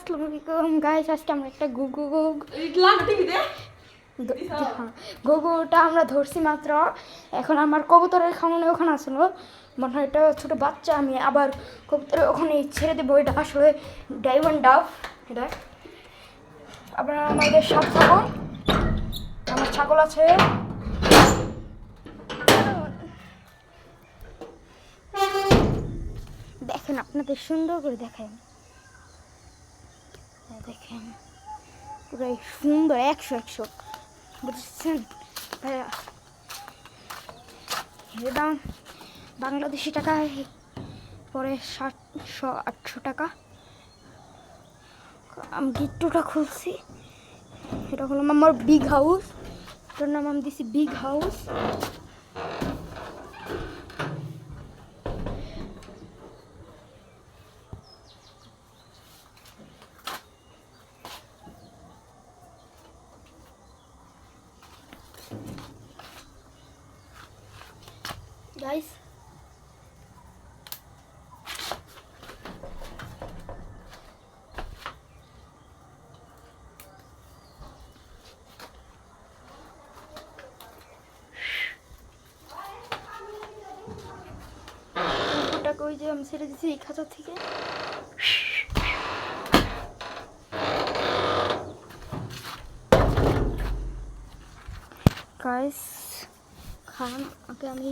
আসসালামু আলাইকুম গাইস, আজকে আমরা একটা গুগুটা আমরা ধরছি মাত্র। এখন আমার কবুতরের খাওয়ানো ওখানে আসলো, মনে হয় এটা ছোটো বাচ্চা। আমি আবার কবুতরের ওখানে ছেড়ে দেবো। এটা আসলে ডায়মন্ড ডাব। এটা আবার আমাদের ছাগল, আমার ছাগল আছে। দেখেন, আপনাদের সুন্দর করে দেখেন, দেখেন পুরাই সুন্দর, 100 বুঝছেন ভাইয়া। এর দাম বাংলাদেশি টাকায় পরে 700-800 টাকা। আমি গিট্টুটা খুলছি, এটা হলো আমার বিগ হাউস, এটার নাম আমি দিছি বিগ হাউস। গাইস ওটাকে ওই যে আমি ছেড়ে দিচ্ছি এই খাঁচা থেকে। গাইস খান, আগে আমি